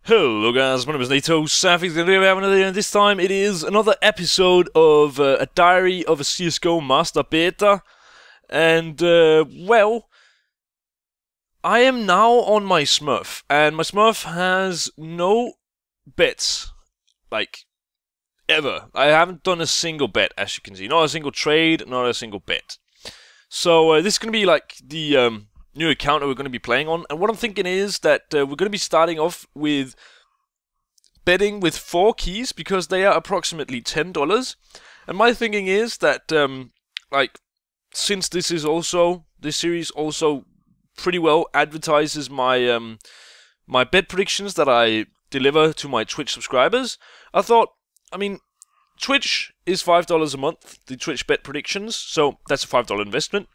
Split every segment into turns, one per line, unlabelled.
Hello guys, my name is NaToSaphiX, and this time it is another episode of a diary of a CSGO MasterBetter. And, well, I am now on my Smurf, and my Smurf has no bets, like, ever. I haven't done a single bet, as you can see. Not a single trade, not a single bet. So, this is going to be like the new account that we're going to be playing on, and what I'm thinking is that we're going to be starting off with betting with 4 keys, because they are approximately $10, and my thinking is that, like, since this series also pretty well advertises my, my bet predictions that I deliver to my Twitch subscribers, I thought, I mean, Twitch is $5 a month, the Twitch bet predictions, so that's a $5 investment.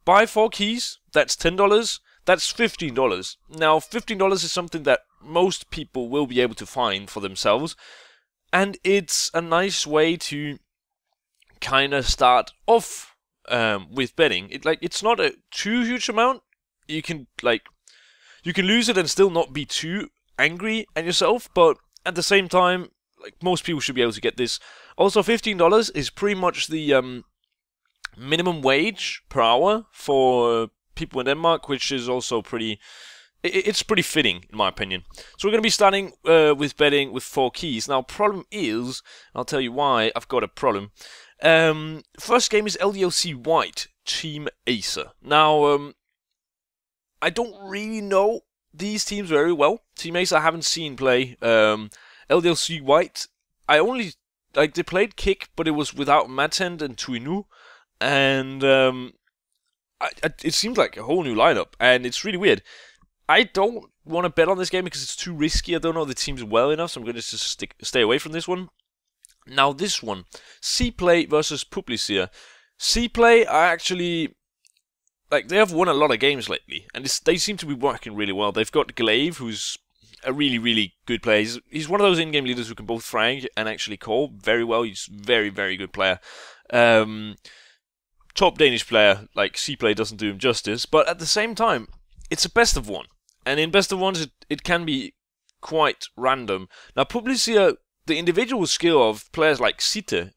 Buy 4 keys, that's $10, that's $15. Now, $15 is something that most people will be able to find for themselves, and it's a nice way to kind of start off with betting. It's not a too huge amount. You can lose it and still not be too angry at yourself, but at the same time, like, most people should be able to get this. Also, $15 is pretty much the minimum wage per hour for people in Denmark, which is also pretty... It's pretty fitting, in my opinion. So we're going to be starting with betting with 4 keys. Now, problem is, I'll tell you why I've got a problem. First game is LDLC White, Team Acer. Now, I don't really know these teams very well. Team Acer I haven't seen play. LDLC White, I only... Like, they played Kick, but it was without Matend and Tuinu. And it seems like a whole new lineup, and it's really weird. I don't want to bet on this game because it's too risky. I don't know the teams well enough, so I'm going to just stay away from this one. Now this one, C-Play versus Publicier. C-Play are actually, like, they have won a lot of games lately, and they seem to be working really well. They've got Glaive, who's a really, really good player. He's one of those in-game leaders who can both frag and actually call very well. He's a very, very good player. Top Danish player, like, C-Play doesn't do him justice, but at the same time, it's a best of one. And in best of ones, it can be quite random. Now, Publicier, the individual skill of players like Site,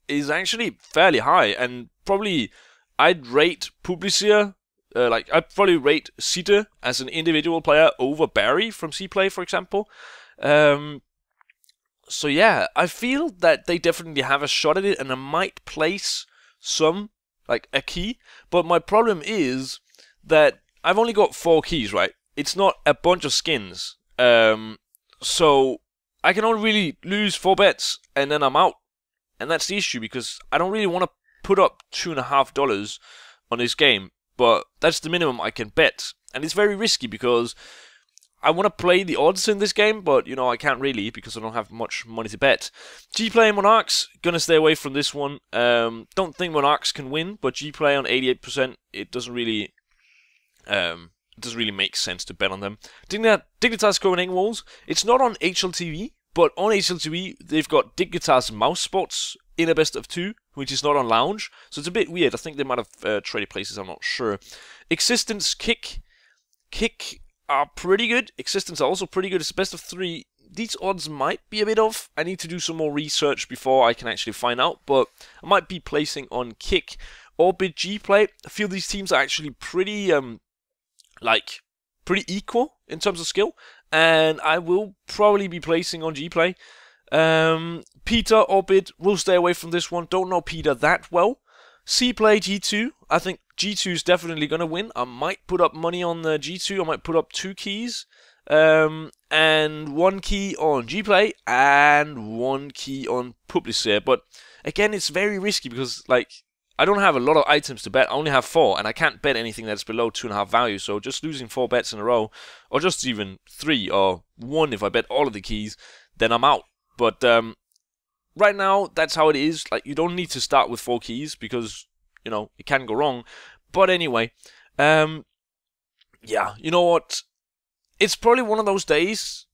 is actually fairly high, and probably I'd rate Publicier, I'd probably rate Site as an individual player over Barry from C-Play, for example. So yeah, I feel that they definitely have a shot at it, and I might place some, like, a key, but my problem is that I've only got 4 keys, right? It's not a bunch of skins. So I can only really lose 4 bets and then I'm out. And that's the issue, because I don't really want to put up $2.50 on this game, but that's the minimum I can bet. And it's very risky because I want to play the odds in this game, but, you know, I can't really because I don't have much money to bet. G-Play and Monarchs, gonna stay away from this one. Don't think Monarchs can win, but G-Play on 88%, it doesn't really make sense to bet on them. Dignitas Copenhagen Wolves, it's not on HLTV, but on HLTV they've got Dignitas Mouse Sports in a best of 2, which is not on Lounge, so it's a bit weird. I think they might have traded places, I'm not sure. Existence Kick are pretty good. Existence are also pretty good. It's a best of 3. These odds might be a bit off. I need to do some more research before I can actually find out, but I might be placing on Kick. Orbit, G-Play, I feel these teams are actually pretty, pretty equal in terms of skill, and I will probably be placing on G-Play. Peter, Orbit, will stay away from this one. Don't know Peter that well. C-Play, G2, I think G2 is definitely going to win. I might put up money on the G2. I might put up 2 keys. And 1 key on G-Play and 1 key on Publicier. But again, it's very risky because, like, I don't have a lot of items to bet. I only have 4, and I can't bet anything that's below 2.5 value. So just losing 4 bets in a row, or just even 3 or 1 if I bet all of the keys, then I'm out. But right now, that's how it is. Like, you don't need to start with 4 keys because, you know, it can go wrong. But anyway, yeah, you know what? It's probably one of those days.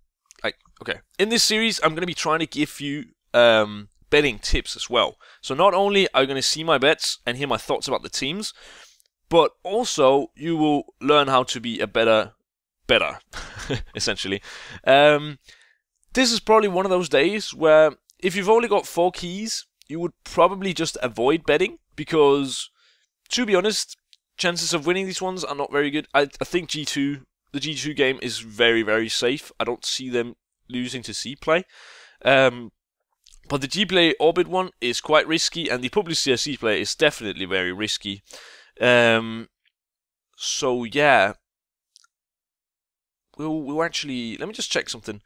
Like, okay, in this series, I'm gonna be trying to give you betting tips as well. So not only are you going to see my bets and hear my thoughts about the teams, but also you will learn how to be a better, essentially. This is probably one of those days where if you've only got 4 keys, you would probably just avoid betting because, to be honest, chances of winning these ones are not very good. I think the G2 game is very, very safe. I don't see them losing to C-Play. But the G-Play Orbit one is quite risky, and the Publicia C-Play is definitely very risky. So yeah, we'll actually, let me just check something.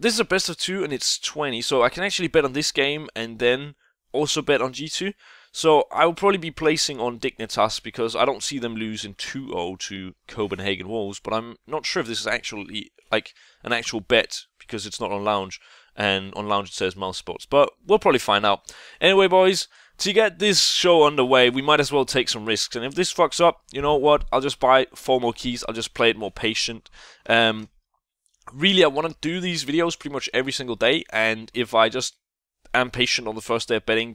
This is a best of 2 and it's 20, so I can actually bet on this game and then also bet on G2. So I will probably be placing on Dignitas because I don't see them losing 2-0 to Copenhagen Wolves, but I'm not sure if this is actually like an actual bet because it's not on Lounge, and on Lounge it says Mouse Sports, but we'll probably find out. Anyway, boys, to get this show underway, we might as well take some risks, and if this fucks up, you know what, I'll just buy 4 more keys, I'll just play it more patient. Really, I want to do these videos pretty much every single day, and if I just am patient on the first day of betting,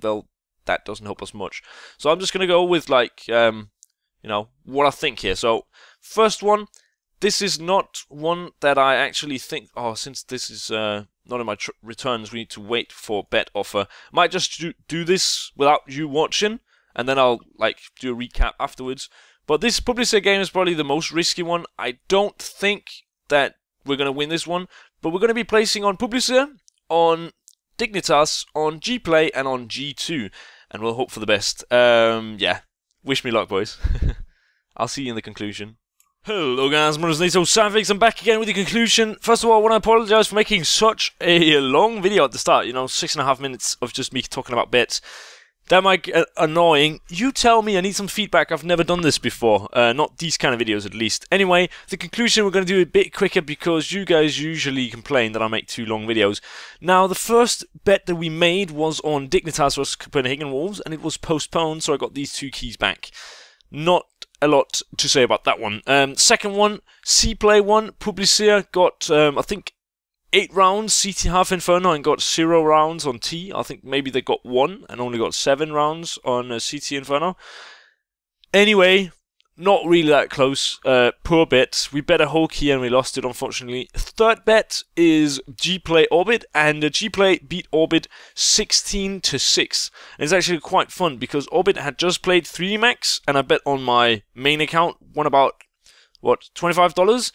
that doesn't help us much. So I'm just going to go with, like, you know, what I think here. So, first one, this is not one that I actually think, oh, since this is not in my returns, we need to wait for bet offer. Might just do this without you watching, and then I'll, like, do a recap afterwards. But this Publicia game is probably the most risky one. I don't think that we're going to win this one, but we're going to be placing on Publicia, on Dignitas, on G-Play, and on G2, and we'll hope for the best. Yeah, wish me luck, boys. I'll see you in the conclusion. Hello guys, my name is NaToSaphiX. I'm back again with the conclusion. First of all, I want to apologize for making such a long video at the start. You know, 6.5 minutes of just me talking about bets. That might get annoying. You tell me, I need some feedback. I've never done this before. Not these kind of videos, at least. Anyway, the conclusion we're going to do a bit quicker because you guys usually complain that I make too long videos. Now, the first bet that we made was on Dignitas vs Copenhagen Wolves, and it was postponed, so I got these 2 keys back. Not a lot to say about that one. Second one, C-Play one. Publicia got, I think, 8 rounds, CT Half Inferno, and got 0 rounds on T. I think maybe they got 1 and only got 7 rounds on CT Inferno. Anyway, not really that close. Poor bet. We bet a whole key and we lost it, unfortunately. Third bet is G-Play Orbit, and G-Play beat Orbit 16-6. And it's actually quite fun because Orbit had just played 3D Max, and I bet on my main account, won about, what, $25?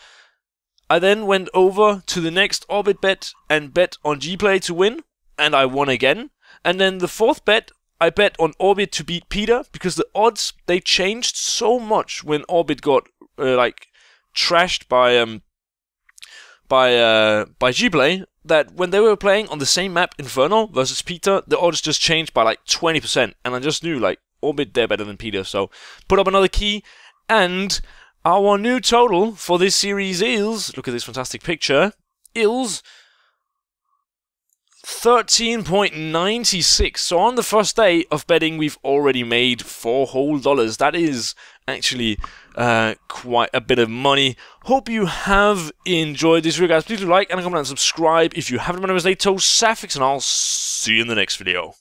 I then went over to the next Orbit bet and bet on G-Play to win, and I won again. And then the fourth bet, I bet on Orbit to beat Peter, because the odds, they changed so much when Orbit got, like, trashed by G-Play, that when they were playing on the same map, Inferno versus Peter, the odds just changed by, like, 20%. And I just knew, like, Orbit, they're better than Peter. So, put up another key, and our new total for this series is, look at this fantastic picture, is 13.96. So on the first day of betting, we've already made $4 whole. That is actually quite a bit of money. Hope you have enjoyed this video, guys. Please do like and comment and subscribe if you haven't. My name is NaToSaphiX, and I'll see you in the next video.